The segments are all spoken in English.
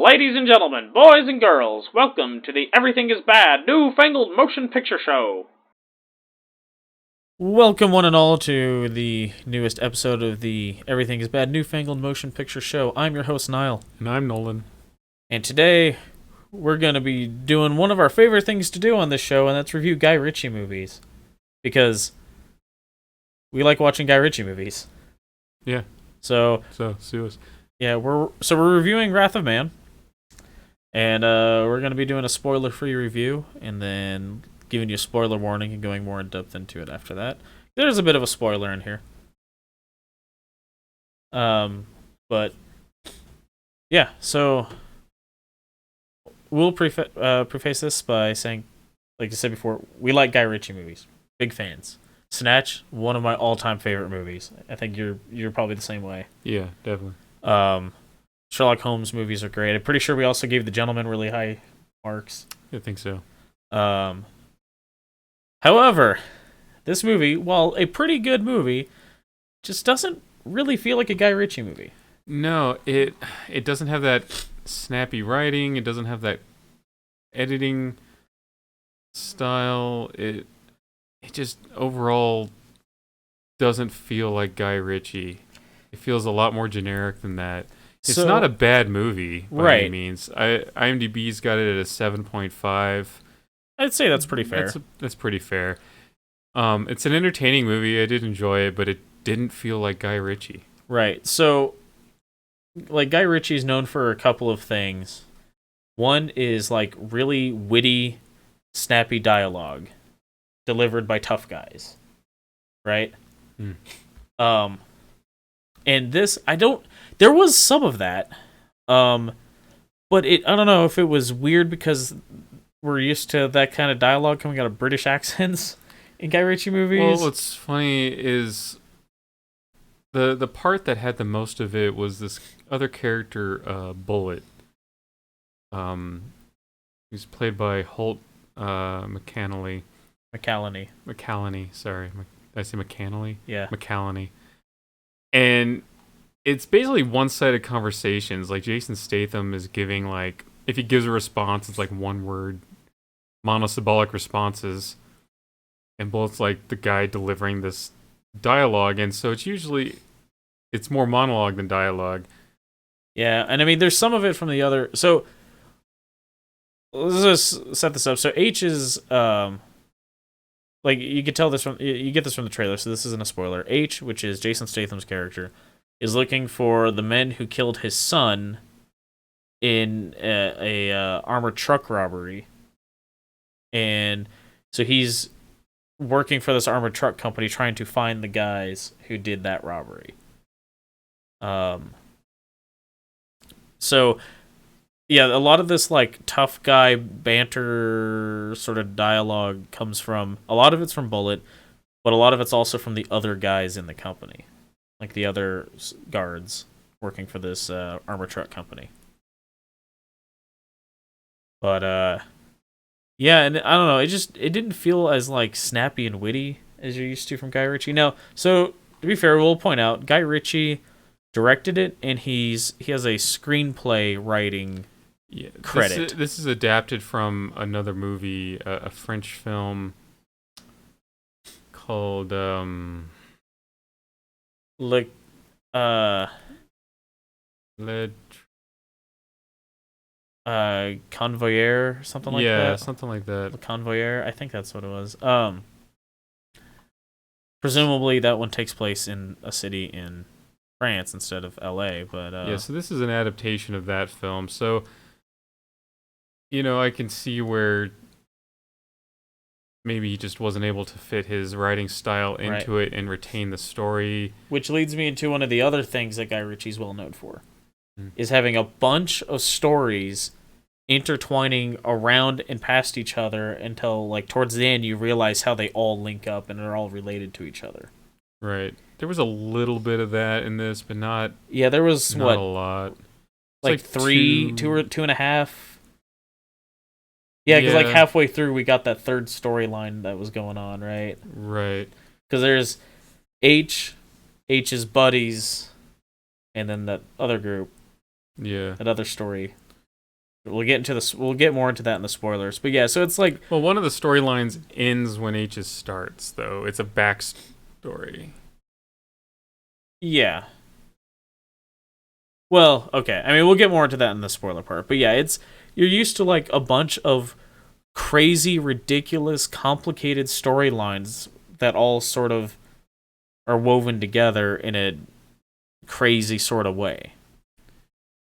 Ladies and gentlemen, boys and girls, welcome to the Everything is Bad New Fangled Motion Picture Show. Welcome, one and all, to the newest episode of the Everything is Bad Newfangled Motion Picture Show. I'm your host, Niall. And I'm Nolan. And today, we're going to be doing one of our favorite things to do on this show, and that's review Guy Ritchie movies. Because we like watching Guy Ritchie movies. Yeah. So sue us. Yeah, we're reviewing Wrath of Man. And we're going to be doing a spoiler-free review, and then giving you a spoiler warning and going more in depth into it after that. There's a bit of a spoiler in here. But yeah, so we'll preface this by saying, like I said before, we like Guy Ritchie movies. Big fans. Snatch, one of my all-time favorite movies. I think you're probably the same way. Yeah, definitely. Sherlock Holmes movies are great. I'm pretty sure we also gave The Gentleman really high marks. I think so. However, this movie, while a pretty good movie, just doesn't really feel like a Guy Ritchie movie. No, it doesn't have that snappy writing. It doesn't have that editing style. It just overall doesn't feel like Guy Ritchie. It feels a lot more generic than that. It's not a bad movie by any means. IMDb's got it at a 7.5. I'd say that's pretty fair. That's pretty fair. It's an entertaining movie. I did enjoy it, but it didn't feel like Guy Ritchie. Right. So, like, Guy Ritchie's known for a couple of things. One is, like, really witty, snappy dialogue delivered by tough guys. Right? And this, there was some of that. But I don't know if it was weird because we're used to that kind of dialogue coming out of British accents in Guy Ritchie movies. Well, what's funny is the part that had the most of it was this other character, Bullet. He's played by Holt McCallany. Sorry. Did I say McCallany? Yeah. McCallany. And it's basically one-sided conversations. Like, Jason Statham is giving, like, if he gives a response, it's like one word, monosyllabic responses. And Bullet's like the guy delivering this dialogue. And so it's more monologue than dialogue. Yeah, and I mean, there's some of it from the other. So, let's just set this up. So, H is, like, you get this from the trailer, so this isn't a spoiler. H, which is Jason Statham's character, is looking for the men who killed his son in a armored truck robbery. And so he's working for this armored truck company trying to find the guys who did that robbery. So yeah, a lot of this, like, tough guy banter sort of dialogue comes from, a lot of it's from Bullet, but a lot of it's also from the other guys in the company, like the other guards working for this armored truck company. But yeah, and I don't know, it didn't feel as, like, snappy and witty as you're used to from Guy Ritchie. Now, so to be fair, we'll point out Guy Ritchie directed it, and he has a screenplay writing credit. This is adapted from another movie, a French film called Convoyeur, something like that. Yeah, something like that. Le Convoyeur, I think that's what it was. Presumably that one takes place in a city in France instead of LA, but yeah, so this is an adaptation of that film. So, you know, I can see where maybe he just wasn't able to fit his writing style into it and retain the story. Which leads me into one of the other things that Guy Ritchie's well known for, is having a bunch of stories intertwining around and past each other until, like, towards the end you realize how they all link up and are all related to each other. Right. There was a little bit of that in this, but not. Yeah, there was not a lot. Like two and a half. Yeah, because like halfway through we got that third storyline that was going on, right? Right. Because there's H's buddies, and then that other group. Yeah. That other story. We'll get more into that in the spoilers. But yeah, so it's like, Well, one of the storylines ends when H's starts, though. It's a backstory. yeah. Well, okay. I mean, we'll get more into that in the spoiler part. But yeah, you're used to like a bunch of crazy, ridiculous, complicated storylines that all sort of are woven together in a crazy sort of way.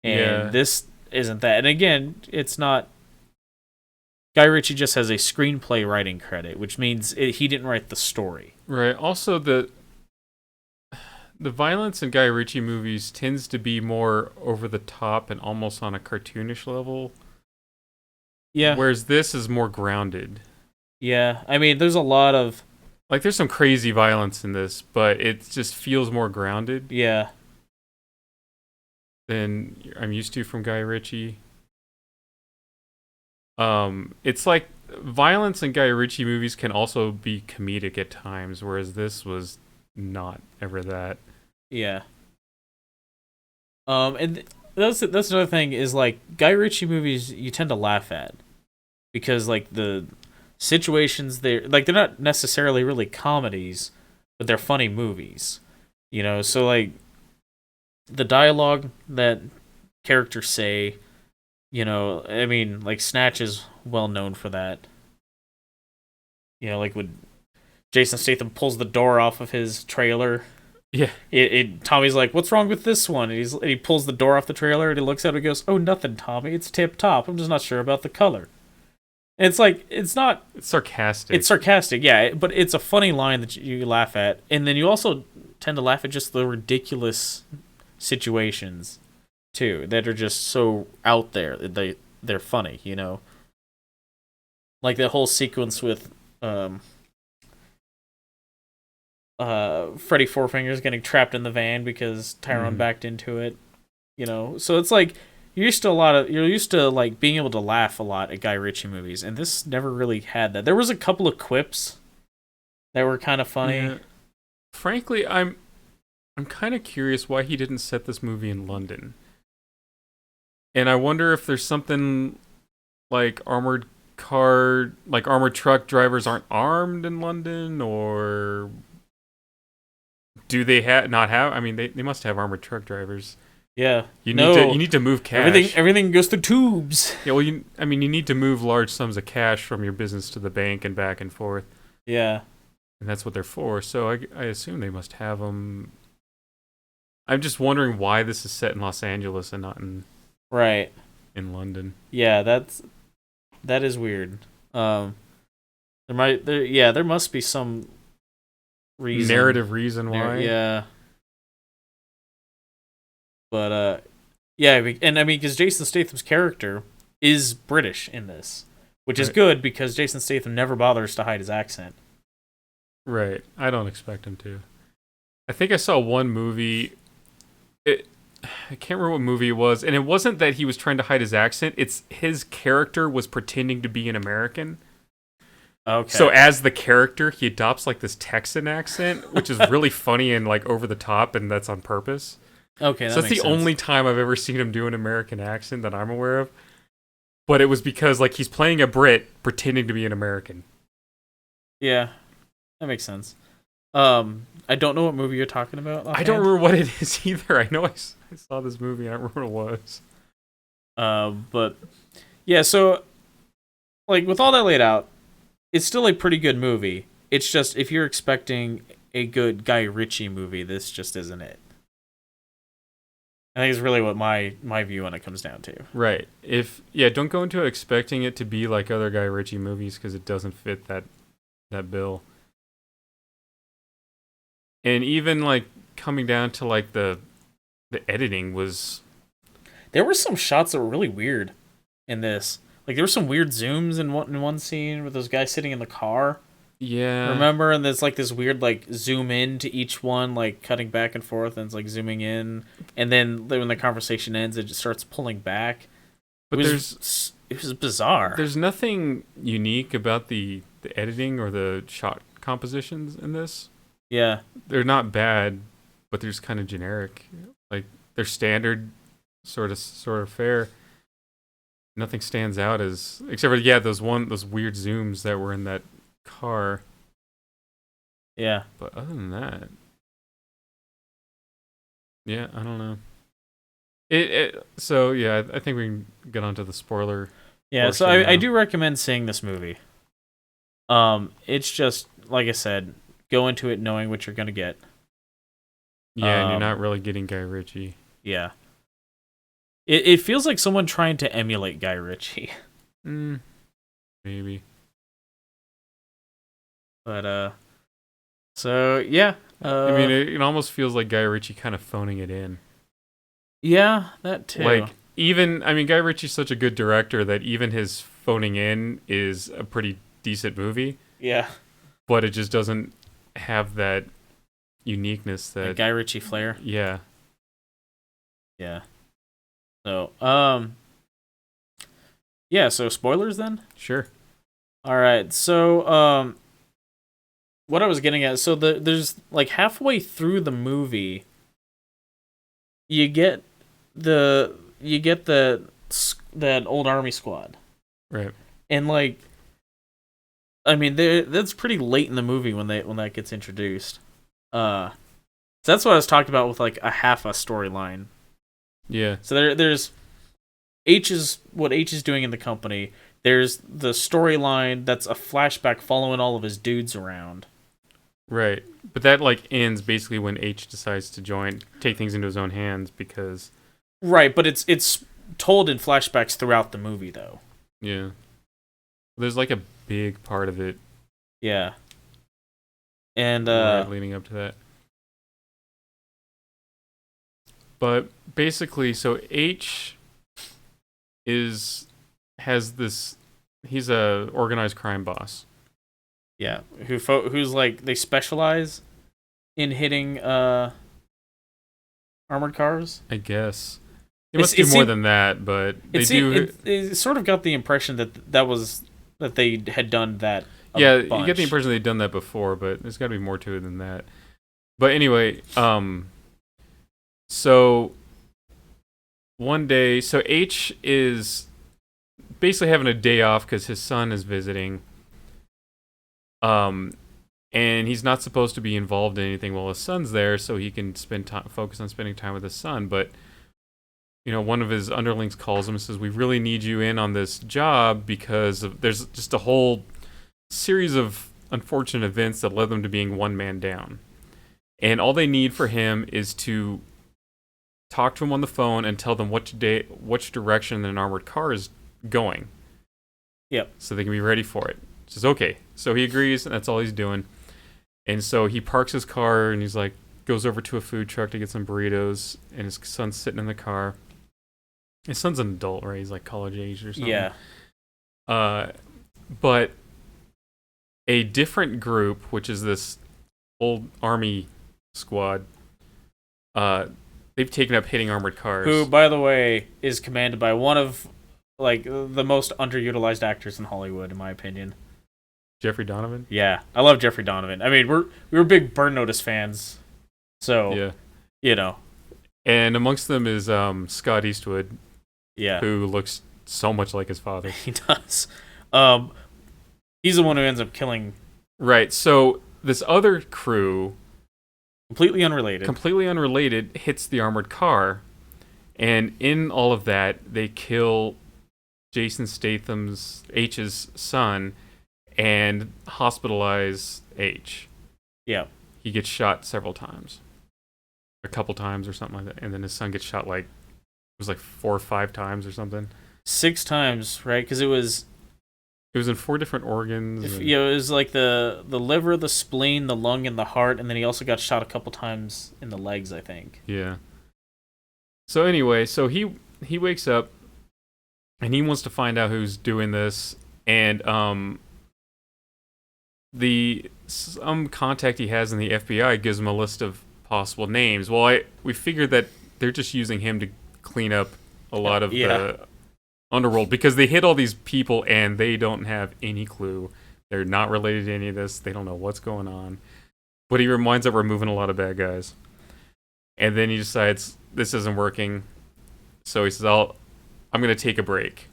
And this isn't that. And again, it's not. Guy Ritchie just has a screenplay writing credit, which means he didn't write the story. Right. Also, the violence in Guy Ritchie movies tends to be more over the top and almost on a cartoonish level. Yeah. Whereas this is more grounded. Yeah. I mean, there's a lot of... Like, there's some crazy violence in this, but it just feels more grounded. Yeah. Than I'm used to from Guy Ritchie. It's like violence in Guy Ritchie movies can also be comedic at times, whereas this was not ever that. Yeah. And that's another thing is like Guy Ritchie movies you tend to laugh at because like the situations they're not necessarily really comedies, but they're funny movies. You know, so like the dialogue that characters say, you know, I mean, like Snatch is well known for that. You know, like when Jason Statham pulls the door off of his trailer. Yeah. Tommy's like, "What's wrong with this one?" And he pulls the door off the trailer and he looks at it and goes, "Oh, nothing, Tommy. It's tip top. I'm just not sure about the color." And it's like, it's not... It's sarcastic. It's sarcastic, yeah, but it's a funny line that you laugh at. And then you also tend to laugh at just the ridiculous situations, too, that are just so out there. They're funny, you know? Like that whole sequence with... Freddy Four Fingers getting trapped in the van because Tyrone backed into it, you know. So it's like you're used to like being able to laugh a lot at Guy Ritchie movies, and this never really had that. There was a couple of quips that were kind of funny. Yeah. Frankly, I'm kind of curious why he didn't set this movie in London, and I wonder if there's something like armored truck drivers aren't armed in London, or do they not have? I mean, they must have armored truck drivers. Yeah, you need to move cash. Everything goes through tubes. Yeah, well, you need to move large sums of cash from your business to the bank and back and forth. Yeah, and that's what they're for. So I assume they must have them. I'm just wondering why this is set in Los Angeles and not in London. Yeah, that is weird. There must be some narrative reason why. Yeah. But yeah, and I mean, because Jason Statham's character is British in this, which is good because Jason Statham never bothers to hide his accent. Right. I don't expect him to. I think I saw one movie. I can't remember what movie it was, and it wasn't that he was trying to hide his accent. It's his character was pretending to be an American. Okay. So as the character, he adopts like this Texan accent, which is really funny and like over the top, and that's on purpose. Okay, so that's the only time I've ever seen him do an American accent that I'm aware of. But it was because like he's playing a Brit pretending to be an American. Yeah, that makes sense. I don't know what movie you're talking about. I don't remember what it is either. I know I saw this movie. I don't remember what it was. But yeah, so like with all that laid out, it's still a pretty good movie. It's just if you're expecting a good Guy Ritchie movie, this just isn't it. I think it's really what my view on it comes down to. Right. Don't go into it expecting it to be like other Guy Ritchie movies because it doesn't fit that bill. And even like coming down to like the editing was. There were some shots that were really weird in this. Like there were some weird zooms in one scene with those guys sitting in the car. Yeah. Remember? And there's like this weird like zoom in to each one, like cutting back and forth, and it's like zooming in, and then when the conversation ends, it just starts pulling back. But it was bizarre. There's nothing unique about the editing or the shot compositions in this. Yeah. They're not bad, but they're just kind of generic. Like they're standard, sort of fare. nothing stands out as except for those weird zooms that were in that car. Yeah. But other than that, yeah, I don't know. So yeah, I think we can get onto the spoiler. Yeah, so I do recommend seeing this movie. It's just like I said, go into it knowing what you're gonna get. Yeah, and you're not really getting Guy Ritchie. Yeah. It feels like someone trying to emulate Guy Ritchie. Maybe. But so yeah. I mean, it almost feels like Guy Ritchie kind of phoning it in. Yeah, that too. Like Guy Ritchie's such a good director that even his phoning in is a pretty decent movie. Yeah. But it just doesn't have that uniqueness that Guy Ritchie flair. Yeah. Yeah. So, yeah, so spoilers then? Sure. All right. So, what I was getting at, so there's like halfway through the movie, you get that old army squad. Right. And like, I mean, that's pretty late in the movie when that gets introduced. So that's what I was talking about with like a half a storyline. Yeah. So there's what H is doing in the company. There's the storyline that's a flashback following all of his dudes around. Right. But that like ends basically when H decides to take things into his own hands because Right, but it's told in flashbacks throughout the movie though. Yeah. There's like a big part of it. Yeah. And right leading up to that. But basically, so H he's a organized crime boss. Yeah, who's like they specialize in hitting armored cars. I guess they must do more than that, but they do. It sort of got the impression that they had done that. Yeah, you get the impression they'd done that before, but there's got to be more to it than that. But anyway, so one day, so H is basically having a day off because his son is visiting. And he's not supposed to be involved in anything while his son's there, so he can focus on spending time with his son. But one of his underlings calls him and says, "We really need you in on this job because there's just a whole series of unfortunate events that led them to being one man down. And all they need for him is to talk to him on the phone and tell them which direction an armored car is going. Yep. So they can be ready for it." He says, "Okay." So he agrees, and that's all he's doing. And so he parks his car, and he's like, goes over to a food truck to get some burritos, and his son's sitting in the car. His son's an adult, right? He's like college age or something. Yeah. But a different group, which is this old army squad, they've taken up hitting armored cars. Who, by the way, is commanded by one of like the most underutilized actors in Hollywood, in my opinion. Jeffrey Donovan? Yeah, I love Jeffrey Donovan. I mean, we were big Burn Notice fans, so yeah, And amongst them is Scott Eastwood. Yeah, who looks so much like his father. He does. He's the one who ends up killing. Right. So this other crew, completely unrelated, hits the armored car, and in all of that, they kill Jason Statham's H's son and hospitalize H. Yeah. He gets shot several times. A couple times or something like that. And then his son gets shot it was like 4 or 5 times or something. 6 times, right? Because it was in 4 different organs. It was like the liver, the spleen, the lung, and the heart, and then he also got shot a couple times in the legs, I think. Yeah. So anyway, he wakes up, and he wants to find out who's doing this, and some contact he has in the FBI gives him a list of possible names. Well, we figured that they're just using him to clean up a lot of the underworld because they hit all these people and they don't have any clue. They're not related to any of this. They don't know what's going on. But he reminds that we're moving a lot of bad guys. And then he decides this isn't working. So he says, I'm going to take a break.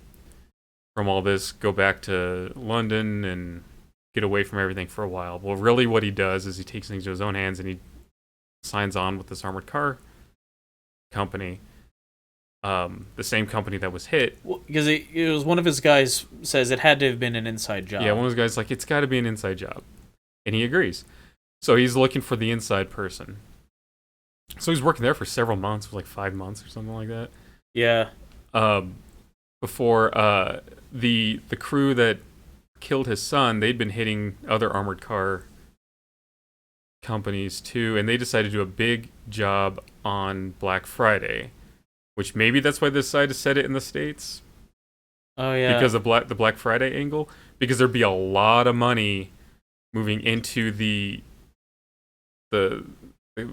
from all this, go back to London and get away from everything for a while. Well, really what he does is he takes things into his own hands and he signs on with this armored car company. The same company that was hit. Because it was one of his guys says it had to have been an inside job. Yeah, one of those guys like, it's got to be an inside job. And he agrees. So he's looking for the inside person. So he's working there for several months, like 5 months or something like that. Yeah. Before the crew that killed his son, they'd been hitting other armored car companies too, and they decided to do a big job on Black Friday, which maybe that's why they decided to set it in the States. Oh yeah. Because of the Black Friday angle, because there'd be a lot of money moving into the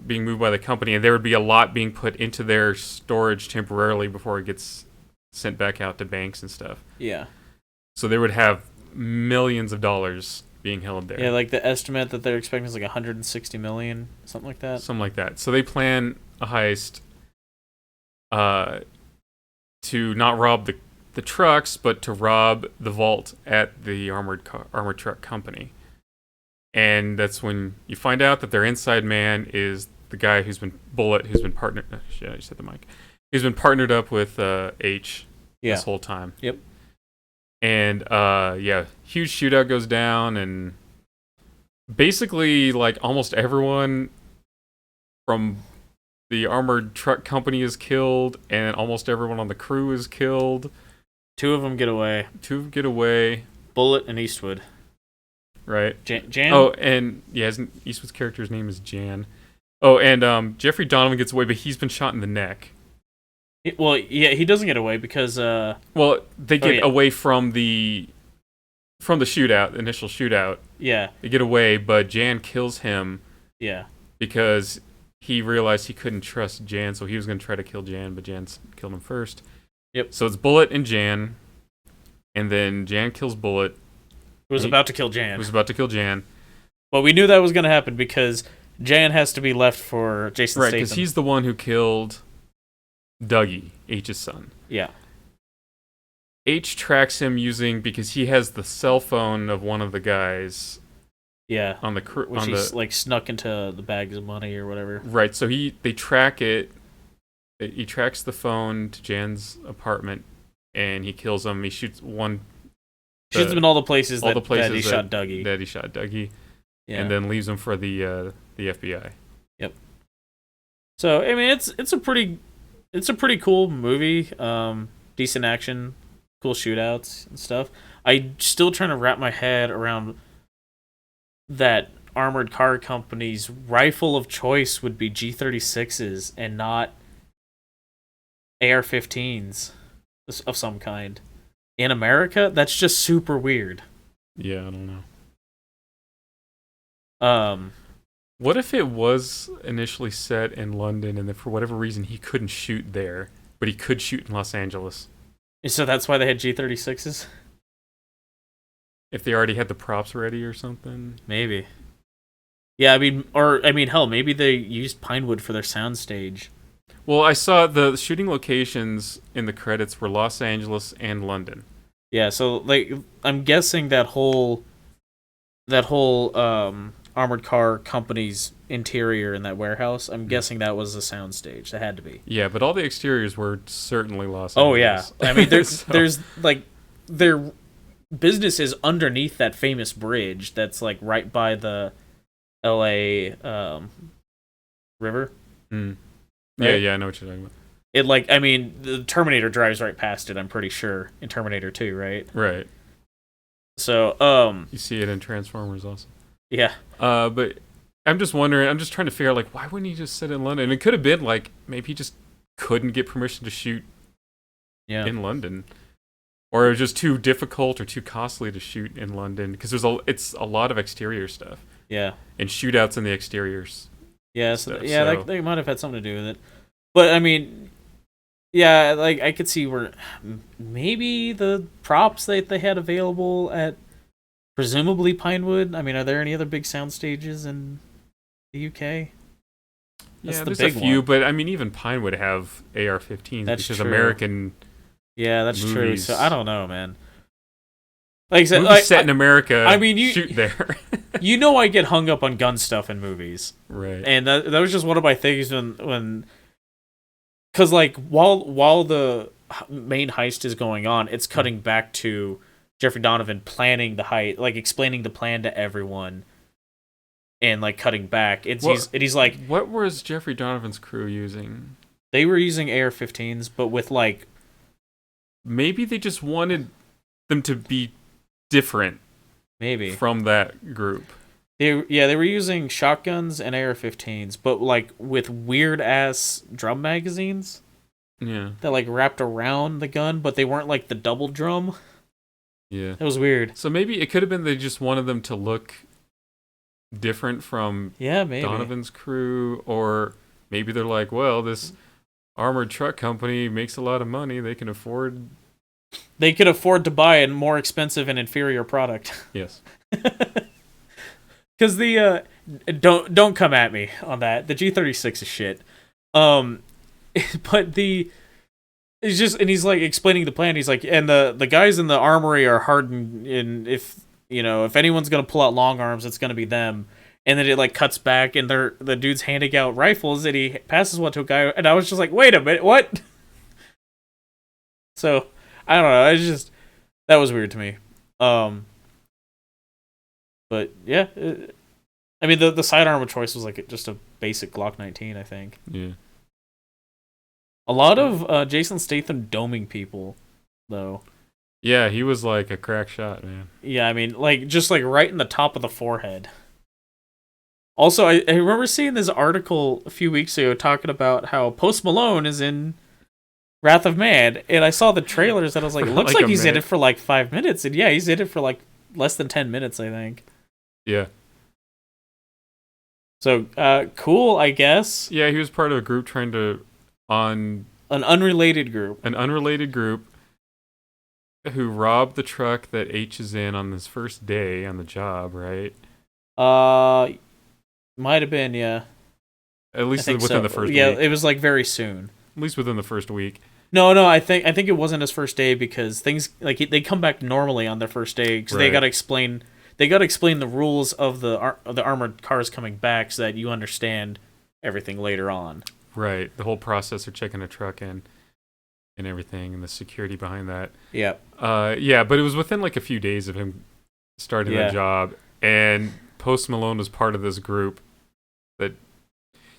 being moved by the company, and there would be a lot being put into their storage temporarily before it gets sent back out to banks and stuff. Yeah. So they would have millions of dollars being held there. Yeah, like the estimate that they're expecting is like 160 million, something like that. Something like that. So they plan a heist to not rob the trucks, but to rob the vault at the armored truck company. And that's when you find out that their inside man is the guy who's been partnered. Shit, I just hit the mic. He's been partnered up with H this whole time. Yep. And huge shootout goes down, and basically like almost everyone from the armored truck company is killed, and almost everyone on the crew is killed. Two of them get away. Bullet and Eastwood. Right. Jan? Oh, and Eastwood's character's name is Jan. Oh, and Jeffrey Donovan gets away, but he's been shot in the neck. Well, yeah, he doesn't get away because they get away from the shootout, the initial shootout. Yeah. They get away, but Jan kills him. Yeah. Because he realized he couldn't trust Jan, so he was going to try to kill Jan, but Jan killed him first. Yep. So it's Bullet and Jan, and then Jan kills Bullet. Who was about to kill Jan. Well, we knew that was going to happen because Jan has to be left for Jason Statham. Right, because he's the one who killed Dougie, H's son. Yeah. H tracks him because he has the cell phone of one of the guys. Yeah. On the crew, which he's like snuck into the bags of money or whatever. Right. So they track it. He tracks the phone to Jan's apartment, and he kills him. He shoots him in all the places that he shot Dougie. That he shot Dougie. Yeah. And then leaves him for the FBI. Yep. So I mean, it's a pretty cool movie. Decent action, cool shootouts and stuff. I'm still trying to wrap my head around that armored car company's rifle of choice would be G36s and not AR-15s of some kind. In America, that's just super weird. Yeah, I don't know. What if it was initially set in London and then for whatever reason he couldn't shoot there, but he could shoot in Los Angeles? So that's why they had G36s? If they already had the props ready or something? Maybe. Yeah, hell, maybe they used Pinewood for their soundstage. Well, I saw the shooting locations in the credits were Los Angeles and London. Yeah, so like I'm guessing that whole armored car company's interior in that warehouse, I'm guessing that was a soundstage. That had to be. Yeah, but all the exteriors were certainly Los Angeles. Oh yeah. I mean there's like their business is underneath that famous bridge that's like right by the LA river. Mm. Right? Yeah, I know what you're talking about. It the Terminator drives right past it, I'm pretty sure, in Terminator 2, right? Right. So, you see it in Transformers also. Yeah. But I'm just wondering, I'm just trying to figure out, like, why wouldn't he just sit in London? And it could have been, like, maybe he just couldn't get permission to shoot in London. Or it was just too difficult or too costly to shoot in London. Because it's a lot of exterior stuff. Yeah. And shootouts in the exteriors. Yeah, they might have had something to do with it. But, I mean, yeah, like, I could see where maybe the props that they had available at presumably Pinewood. I mean, are there any other big sound stages in the UK? That's there's a few, but, I mean, even Pinewood have AR-15s, that's because true. American Yeah, that's movies. true. So, I don't know, man. Like I said, movie set in America. I mean, shoot there. You know, I get hung up on gun stuff in movies, Right? and that was just one of my things when, because like while the main heist is going on, it's cutting back to Jeffrey Donovan planning the heist, like explaining the plan to everyone, and like cutting back. He's like, what was Jeffrey Donovan's crew using? They were using AR-15s, but with like, maybe they just wanted them to be different, maybe from that group. They were using shotguns and AR-15s, but like with weird ass drum magazines. Yeah, that like wrapped around the gun, but they weren't like the double drum. Yeah, it was weird. So maybe it could have been they just wanted them to look different from maybe Donovan's crew, or maybe they're like, well, this armored truck company makes a lot of money. They could afford to buy a more expensive and inferior product. Yes. Because the don't come at me on that. The G36 is shit. But it's just, and he's like explaining the plan. He's like, and the guys in the armory are hardened, and if anyone's gonna pull out long arms, it's gonna be them. And then it like cuts back, and the dude's handing out rifles, and he passes one to a guy, and I was just like, wait a minute, what? So I don't know. It's just, that was weird to me. But yeah, I mean the sidearm choice was like just a basic Glock 19, I think. Yeah. A lot of Jason Statham doming people, though. Yeah, he was like a crack shot, man. Yeah, I mean, like just like right in the top of the forehead. Also, I remember seeing this article a few weeks ago talking about how Post Malone is in Wrath of Man, and I saw the trailers and I was like, looks like he's in it for like 5 minutes, and yeah, he's in it for like less than 10 minutes, I think. Yeah. So, cool, I guess. Yeah, he was part of a group trying to an unrelated group who robbed the truck that H is in on his first day on the job, right? Might have been, yeah. At least within the first week. Yeah, it was like very soon. At least within the first week. No, I think it wasn't his first day, because things like they come back normally on their first day, because they got to explain the rules of the armored cars coming back so that you understand everything later on. Right, the whole process of checking a truck in and everything, and the security behind that. Yeah. Yeah, but it was within like a few days of him starting the job, and Post Malone was part of this group that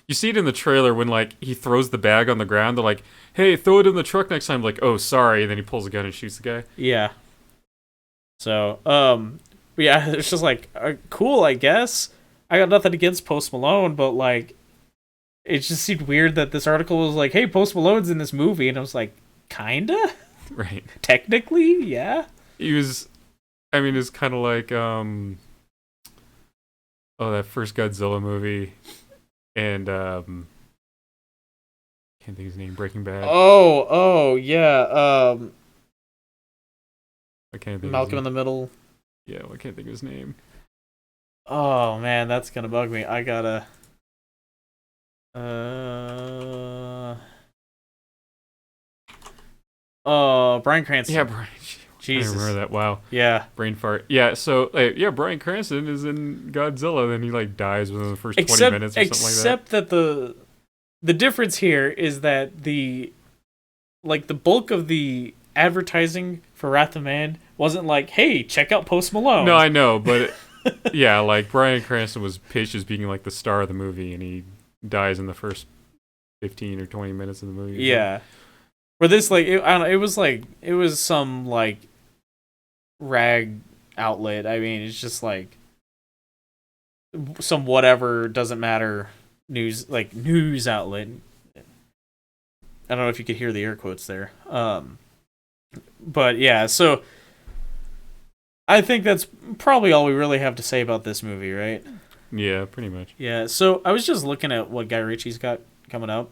you see it in the trailer when like he throws the bag on the ground. They're like, "Hey, throw it in the truck next time." Like, "Oh, sorry," and then he pulls a gun and shoots the guy. Yeah. So, yeah, it's just like cool, I guess. I got nothing against Post Malone, but like, it just seemed weird that this article was like, "Hey, Post Malone's in this movie," and I was like, "Kinda." Right. Technically, yeah. He was. I mean, it's kind of like that first Godzilla movie, and can't think of his name. Breaking Bad. Oh, yeah. I can't think. Malcolm in the Middle. Yeah, I can't think of his name. Oh man, that's gonna bug me. I gotta. Bryan Cranston. Yeah, Brian. Jesus. I remember that. Wow. Yeah. Brain fart. Yeah, so, Bryan Cranston is in Godzilla, then he, like, dies within the first 20 minutes or something like that. Except that the difference here is that the bulk of the advertising for Wrath of Man wasn't like, hey, check out Post Malone. No, I know, but, yeah, like, Bryan Cranston was pitched as being, like, the star of the movie, and he dies in the first 15 or 20 minutes of the movie. Yeah. For this, like, I don't know, it was some, like, rag outlet. I mean, it's just like some whatever, doesn't matter news outlet. I don't know if you could hear the air quotes there. But yeah, so I think that's probably all we really have to say about this movie, right? Yeah, pretty much. Yeah, so I was just looking at what Guy Ritchie's got coming up.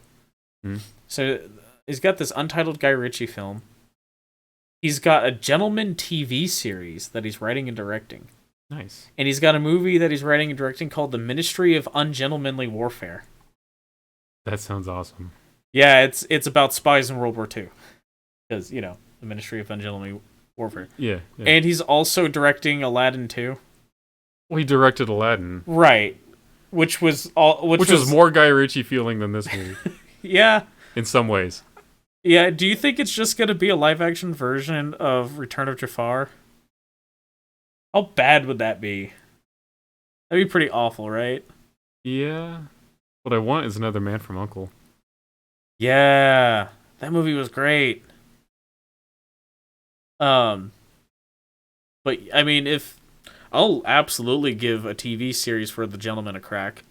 So he's got this untitled Guy Ritchie film. He's got a Gentleman TV series that he's writing and directing. Nice. And he's got a movie that he's writing and directing called The Ministry of Ungentlemanly Warfare. That sounds awesome. Yeah, it's about spies in World War II. Because, the Ministry of Ungentlemanly Warfare. Yeah. And he's also directing Aladdin 2. Well, he directed Aladdin. Right. Which was more Guy Ritchie feeling than this movie. Yeah. In some ways. Yeah, do you think it's just going to be a live-action version of Return of Jafar? How bad would that be? That'd be pretty awful, right? Yeah. What I want is another Man from U.N.C.L.E. Yeah, that movie was great. But I mean, if I'll absolutely give a TV series for The Gentleman a crack,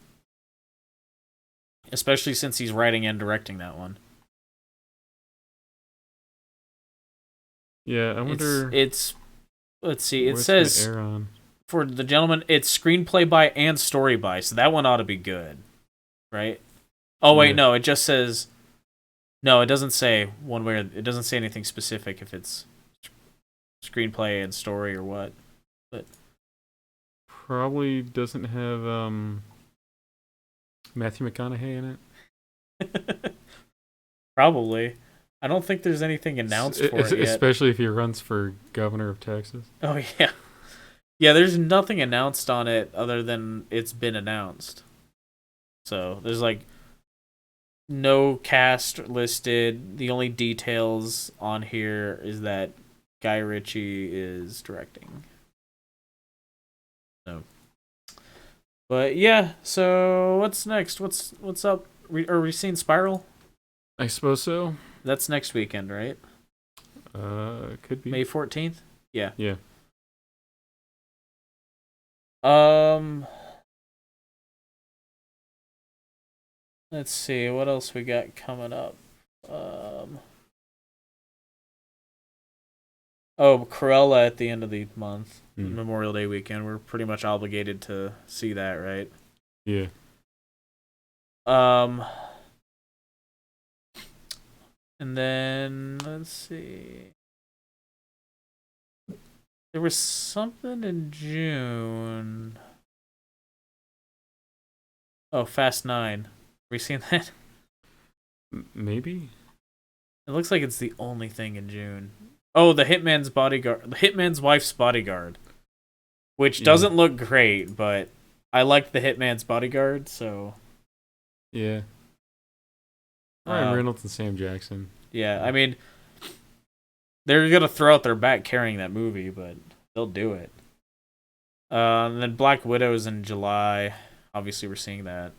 especially since he's writing and directing that one. Yeah, I wonder. It's let's see. It what's says gonna air on. for The Gentleman, it's screenplay by and story by, so that one ought to be good, right? Oh wait, Yeah. no, it just says. No, it doesn't say one way. It doesn't say anything specific if it's screenplay and story or what. But Probably doesn't have Matthew McConaughey in it. probably, I don't think there's anything announced for it yet. Especially if he runs for governor of Texas. Oh yeah, yeah. There's nothing announced on it other than it's been announced. So there's like no cast listed. The only details on here is that Guy Ritchie is directing. So, but yeah. So what's next? What's up? Are we seeing Spiral? I suppose so. That's next weekend, right? Could be. May 14th? Yeah. Yeah. Let's see, what else we got coming up? Cruella at the end of the month. Memorial Day weekend. We're pretty much obligated to see that, right? Yeah. And then let's see. There was something in June. Oh, Fast 9. Have we seen that? Maybe. It looks like it's the only thing in June. Oh, the Hitman's Wife's Bodyguard, which doesn't look great, but I like the Hitman's Bodyguard, so yeah. Ryan Reynolds and Sam Jackson. Yeah, I mean, they're gonna throw out their back carrying that movie, but they'll do it. And then Black Widow's in July. Obviously, we're seeing that.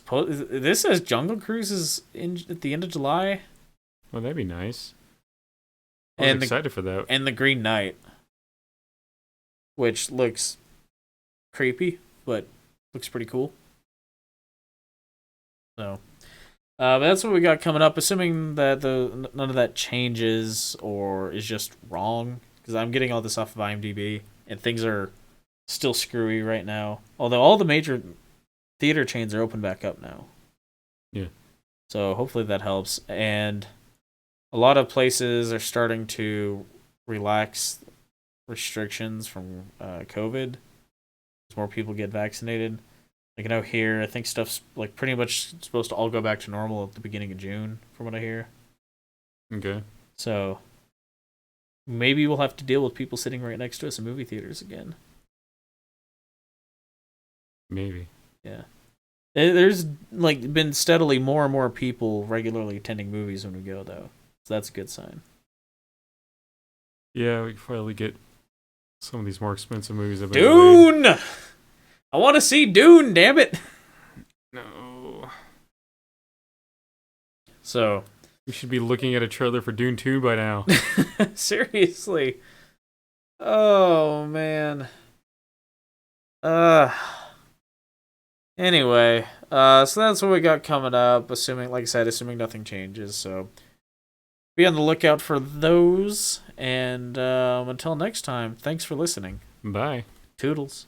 This says Jungle Cruise is at the end of July. Well, that'd be nice. I'm excited for that. And The Green Knight, which looks creepy, but looks pretty cool. So, but that's what we got coming up. Assuming that none of that changes or is just wrong, because I'm getting all this off of IMDb, and things are still screwy right now. Although all the major theater chains are open back up now. Yeah. So hopefully that helps. And a lot of places are starting to relax restrictions from COVID as more people get vaccinated. Like I know here, I think stuff's like pretty much supposed to all go back to normal at the beginning of June, from what I hear. Okay. So maybe we'll have to deal with people sitting right next to us in movie theaters again. Maybe. Yeah. There's like been steadily more and more people regularly attending movies when we go, though. So that's a good sign. Yeah, we can finally get some of these more expensive movies. Dune! I want to see Dune, damn it! No. So. We should be looking at a trailer for Dune 2 by now. Seriously. Oh, man. Anyway, so that's what we got coming up, assuming nothing changes, so be on the lookout for those, and until next time, thanks for listening. Bye. Toodles.